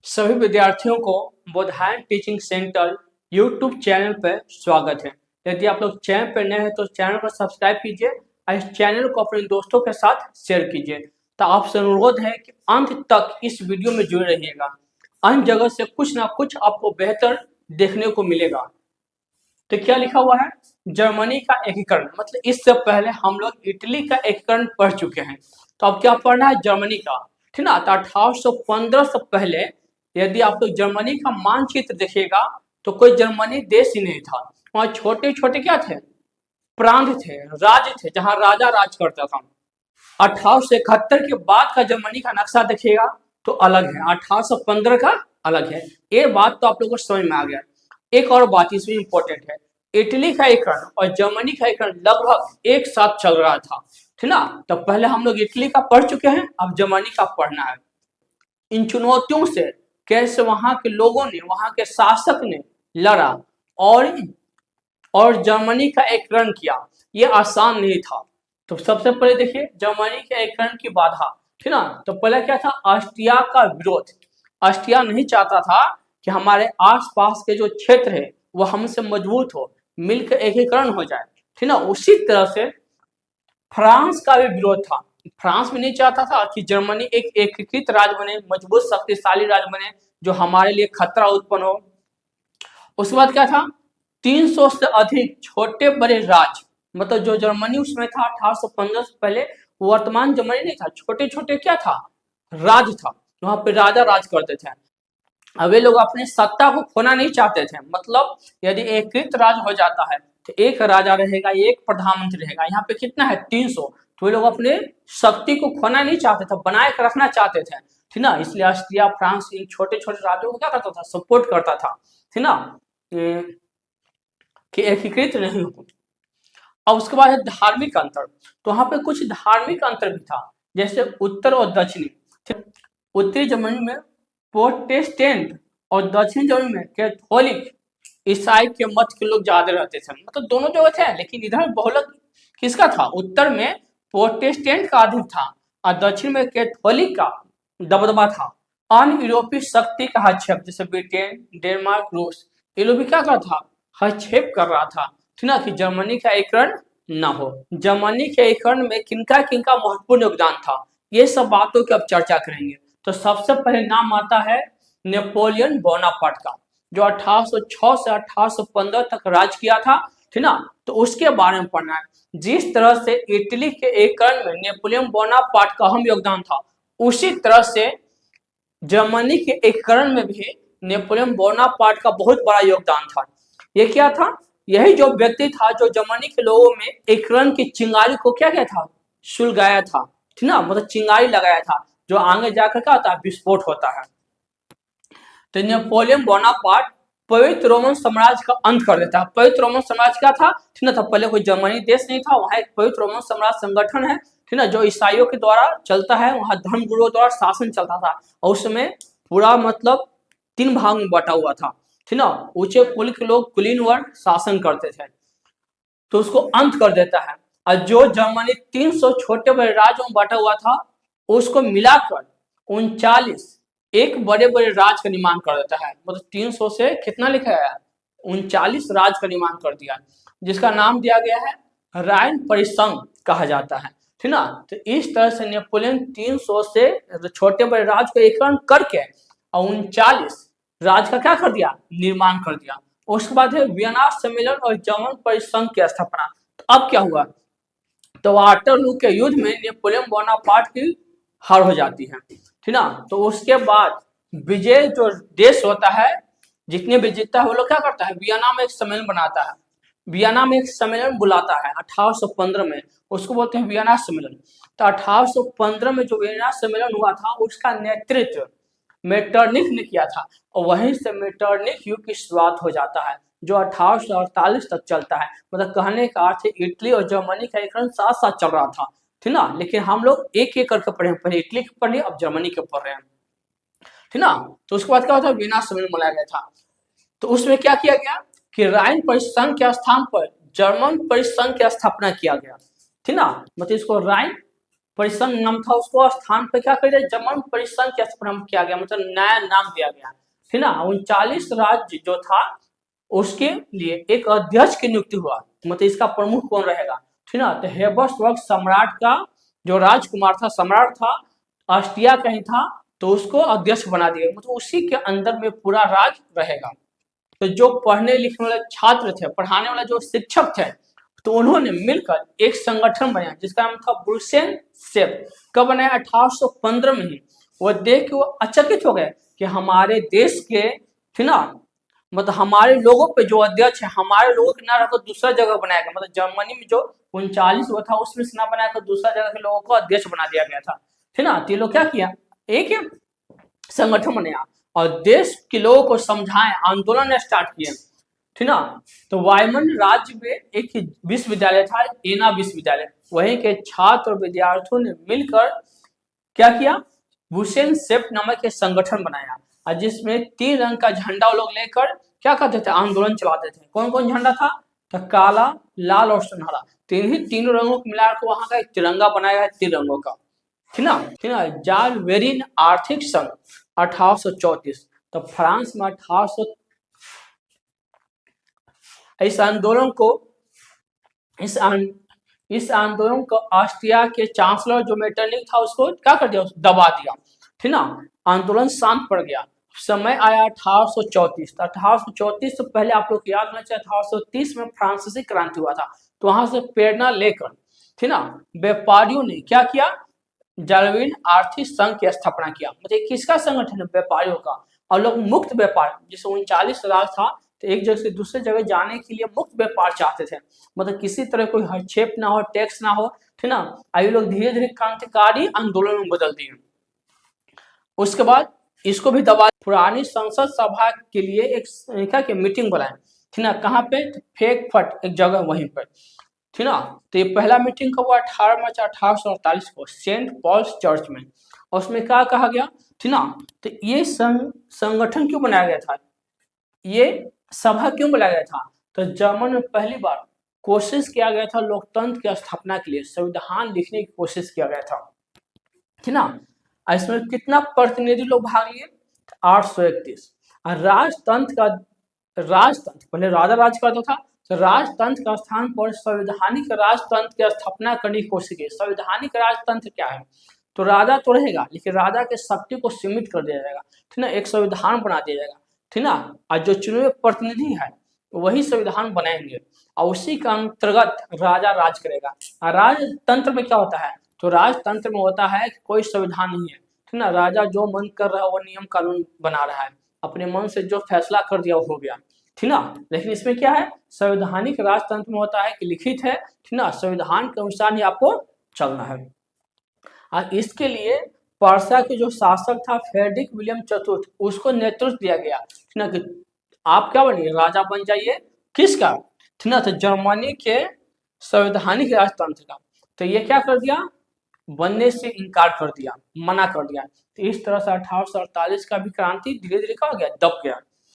सभी विद्यार्थियों को Bodhayan teaching centre YouTube channel पर स्वागत है। यदि आप लोग चैनल पर नए हैं तो चैनल को सब्सक्राइब कीजिए और इस चैनल को अपने दोस्तों के साथ शेयर कीजिए। तो आपसे अनुरोध है कि अंत तक इस वीडियो में जुड़े रहिएगा। अन्य जगह से कुछ ना कुछ आपको बेहतर देखने को मिलेगा। तो क्या लिखा हुआ है? जर्मनी का एकीकरण। मतलब इससे पहले हम लोग इटली का एकीकरण पढ़ चुके हैं, तो अब क्या पढ़ना है? जर्मनी का। ठीक ना। तो 1815 से पहले यदि आप लोग जर्मनी का मानचित्र देखिएगा तो कोई जर्मनी देश ही नहीं था। वहाँ छोटे छोटे क्या थे? प्रांत थे, राज्य थे, जहाँ राजा राज करता था। 1871 के बाद का जर्मनी का नक्शा देखिएगा तो अलग है, 1815 का अलग है। ये बात तो आप लोगों को समझ में आ गया। एक और बात इसमें इंपॉर्टेंट है, इटली का एकीकरण और जर्मनी का एकीकरण लगभग एक साथ चल रहा था। ठीक ना। तो पहले हम लोग इटली का पढ़ चुके हैं, अब जर्मनी का पढ़ना है। इन चुनौतियों से कैसे वहां के लोगों ने, वहां के शासक ने लड़ा और जर्मनी का एकीकरण किया, ये आसान नहीं था। तो सबसे पहले देखिए जर्मनी के एकीकरण की बाधा। ठीक ना। तो पहले क्या था? ऑस्ट्रिया का विरोध। ऑस्ट्रिया नहीं चाहता था कि हमारे आसपास के जो क्षेत्र है वो हमसे मजबूत हो, मिलकर एकीकरण हो जाए। ठीक ना। उसी तरह से फ्रांस का भी विरोध था। फ्रांस भी नहीं चाहता था कि जर्मनी एक एकीकृत राज्य बने, मजबूत शक्तिशाली राज्य बने जो हमारे लिए खतरा उत्पन्न हो। उसके बाद क्या था? 300 से अधिक छोटे बड़े राज्य, मतलब जो जर्मनी उसमें था 1815 से पहले, वर्तमान जर्मनी नहीं था, छोटे छोटे क्या था? राज्य था, वहां पे राजा राज करते थे। अब ये लोग अपने सत्ता को खोना नहीं चाहते थे। मतलब यदि एकीकृत राज्य हो जाता है तो एक राजा रहेगा, एक प्रधानमंत्री रहेगा। यहाँ पे कितना है? 300। तो ये लोग अपने शक्ति को खोना नहीं चाहते थे, बनाए के रखना चाहते थे। ठीक ना। इसलिए ऑस्ट्रिया, फ्रांस इन छोटे छोटे राज्यों को क्या करता था? सपोर्ट करता था। ठीक ना, कि एकीकृत नहीं हो। अब उसके बाद है धार्मिक अंतर। तो वहां पे कुछ धार्मिक अंतर भी था, जैसे उत्तर और दक्षिणी। उत्तरी जर्मनी में प्रोटेस्टेंट और दक्षिण जर्मनी में कैथोलिक, ईसाई के मत के लोग ज्यादा रहते थे। मतलब दोनों जगह थे, लेकिन इधर बहुलक किसका था? उत्तर में प्रोटेस्टेंट का अधिक था और दक्षिण में कैथोलिक का दबदबा था। अन्य यूरोपीय शक्ति का हस्तक्षेप, जैसे ब्रिटेन, डेनमार्क, रूस, ये लोग भी क्या कर था? हस्तक्षेप कर रहा था। ठीक ना, कि जर्मनी का एकीकरण न हो। जर्मनी के एकीकरण में किनका किनका महत्वपूर्ण योगदान था, ये सब बातों की अब चर्चा करेंगे। तो सबसे पहले नाम आता है नेपोलियन बोनापार्ट का, जो 1806 से 1815 तक राज किया था। ठीक ना। तो उसके बारे में पढ़ना है। जिस तरह से इटली के एकीकरण में नेपोलियन बोनापार्ट का अहम योगदान था, उसी तरह से जर्मनी के एकीकरण में भी नेपोलियन बोनापार्ट का बहुत बड़ा योगदान था। ये क्या था? यही जो व्यक्ति था जो जर्मनी के लोगों में एकीकरण की चिंगारी को क्या था? सुलगाया था। ठीक ना, मतलब चिंगारी लगाया था, जो आगे जाकर क्या होता है? विस्फोट होता है। तो नेपोलियन बोनापार्ट पवित्र रोमन साम्राज्य का अंत कर देता है। पवित्र रोमन साम्राज्य क्या था? ठीक ना, था पहले कोई जर्मनी देश नहीं था, वहां एक पवित्र रोमन साम्राज्य संगठन है। ठीक ना, जो ईसाइयों के द्वारा चलता है, वहां धर्म गुरुओं द्वारा शासन चलता था और उसमें पूरा मतलब 3 भाग में बटा हुआ था। ठीक ना, ऊंचे कुल के लोग, कुलीन वर्ग शासन करते थे, तो उसको अंत कर देता है। और जो जर्मनी 300 छोटे बड़े राज्यों में बटा हुआ था, उसको मिलाकर 39 एक बड़े बड़े राज का निर्माण कर देता है। मतलब 300 से कितना लिखा है? 39 राज का निर्माण कर दिया, जिसका नाम दिया गया है राइन परिसंघ कहा जाता है। ठीक ना। तो इस तरह से नेपोलियन 300 से छोटे बड़े राज को एकीकरण करके और 39 राज का क्या कर दिया? निर्माण कर दिया। उसके बाद है वियना सम्मेलन और जर्मन परिसंघ की स्थापना। तो अब क्या हुआ? तो वाटरलू के युद्ध में नेपोलियन बोनापार्ट की हार हो जाती है। ठीक ना। तो उसके बाद विजय जो देश होता है, जितने भी जीतता है वो लोग क्या करता है? वियना में एक सम्मेलन बनाता है, वियना में एक सम्मेलन बुलाता है 1815 में, उसको बोलते हैं वियना सम्मेलन। तो 1815 में जो वियना सम्मेलन हुआ था, उसका नेतृत्व मेटरनिख ने किया था और वहीं से मेटरनिख युग की शुरुआत हो जाता है, जो 1848 तक चलता है। मतलब कहने का अर्थ है इटली और जर्मनी का एकीकरण साथ साथ चल रहा था। ठीक ना, लेकिन हम लोग एक एक करके पढ़े, पहले इटली के पढ़ लिए, अब जर्मनी के पढ़ रहे हैं। ठीक ना। तो उसके बाद क्या होता है? वियना सम्मेलन बुलाया गया था। तो उसमें क्या किया गया कि राइन परिसंघ के स्थान पर जर्मन परिसंघ की स्थापना किया गया। ठीक ना, मतलब इसको राइन परिसंघ नाम था, उसको स्थान पे क्या कर दिया, जर्मन परिसंघ के स्थापना किया गया, मतलब नया नाम दिया गया, ठीक ना। 39 राज्य जो था उसके लिए एक अध्यक्ष की नियुक्ति हुआ, मतलब इसका प्रमुख कौन रहेगा, ठीक ना। तो हेबर्सबर्ग सम्राट का जो राजकुमार था, सम्राट था, ऑस्ट्रिया का ही था, तो उसको अध्यक्ष बना दिया, मतलब उसी के अंदर में पूरा राज रहेगा। तो जो पढ़ने लिखने वाले छात्र थे, पढ़ाने वाले जो शिक्षक थे, तो उन्होंने मिलकर एक संगठन बनाया जिसका नाम था ब्रुसेन सेप। कब बनाया, 1815 में ही। वो देख के वो अचकित हो गए कि हमारे देश के, ठीक ना, मतलब हमारे लोगों पे जो अध्यक्ष है, हमारे लोगों के ना रखकर दूसरा जगह बनाया गया, मतलब जर्मनी में जो 39 वो था उसमें से ना बनाकर दूसरा जगह के लोगों को अध्यक्ष बना दिया गया था, ठीक ना। तो ये लोग क्या किया, एक संगठन बनाया और देश के लोगों को समझाए, आंदोलन स्टार्ट किए, ठीक ना। तो वायुमन राज्य में एक विश्वविद्यालय था, एना विश्वविद्यालय, वहीं के छात्र और विद्यार्थियों ने मिलकर क्या किया, बुसेन सेप नामक एक संगठन बनाया, और जिसमें 3 रंग का झंडा वो लोग लेकर क्या करते थे, आंदोलन चलाते थे। कौन कौन झंडा था, तो काला, लाल और सुनहरा, तीनों रंगों को मिलाकर वहां का एक तिरंगा बनाया है, 3 रंगों का, ठीक ना। जाल वेरिन आर्थिक संघ 1834, तो फ्रांस में 1800, इस आंदोलन को इस आंदोलन को ऑस्ट्रिया के चांसलर जो मेटरनिक था उसको क्या कर दिया, दबा दिया, ठीक ना। आंदोलन शांत पड़ गया। समय आया 1834, तो 1834 से पहले आप लोग याद रखना चाहिए 1830 में फ्रांसीसी क्रांति हुआ था, तो वहां से प्रेरणा लेकर, ठीक ना, व्यापारियों ने क्या किया, जालविन आर्थिक संघ की स्थापना किया। मतलब किसका संगठन है, व्यापारियों का। और लोग मुक्त व्यापार, जिससे 39 राज था, तो एक जगह से दूसरे जगह जाने के लिए मुक्त व्यापार चाहते थे, मतलब किसी तरह कोई हस्तक्षेप ना हो, टैक्स ना हो, ठीक ना। आइए लोग धीरे धीरे क्रांतिकारी आंदोलन में बदल दिए। उसके बाद इसको भी दबा, पुरानी संसद सभा के लिए एक क्या मीटिंग बुलाए, ठीक ना, कहाँ पे, फेक फट एक जगह वहीं पर, ठीक ना। तो ये पहला मीटिंग कब हुआ, 18 मार्च 1848 को सेंट पॉल्स चर्च में, और उसमें क्या कहा गया, ठीक ना। तो ये संगठन क्यों बनाया गया था, ये सभा क्यों बुलाया गया था, तो जर्मन में पहली बार कोशिश किया गया था लोकतंत्र की स्थापना के लिए, संविधान लिखने की कोशिश किया गया था, ठीक ना। इसमें कितना प्रतिनिधि लोग भाग लिए, 831। और राजतंत्र पहले राजा राज करता था, तो राजतंत्र का स्थान पर संवैधानिक राजतंत्र की स्थापना करने की कोशिश की। संवैधानिक राजतंत्र क्या है, तो राजा तो रहेगा लेकिन राजा के शक्ति को सीमित कर दिया जाएगा, ठीक ना, एक संविधान बना दिया जाएगा, ठीक ना। और जो चुने हुए प्रतिनिधि है वही संविधान बनाएंगे, और उसी के अंतर्गत राजा राज करेगा। और राजतंत्र में क्या होता है, तो राजतंत्र में होता है कि कोई संविधान नहीं है, ठीक ना, राजा जो मन कर रहा है वो नियम कानून बना रहा है, अपने मन से जो फैसला कर दिया वो हो गया, ठीक ना। लेकिन इसमें क्या है, संवैधानिक राजतंत्र में होता है कि लिखित है, ठीक ना, संविधान के अनुसार ही आपको चलना है। और इसके लिए पर्सा के जो शासक था फ्रेडरिक विलियम चतुर्थ, उसको नेतृत्व दिया गया, ठीक ना, कि आप क्या बनिए, राजा बन जाइए, किसका, ठीक ना, तो जर्मनी के संवैधानिक राजतंत्र का। तो ये क्या कर दिया, बनने से इनकार कर दिया, मना कर दिया। तो इस तरह से 1848 का भी क्रांति धीरे धीरे क्या हो गया, दब गया।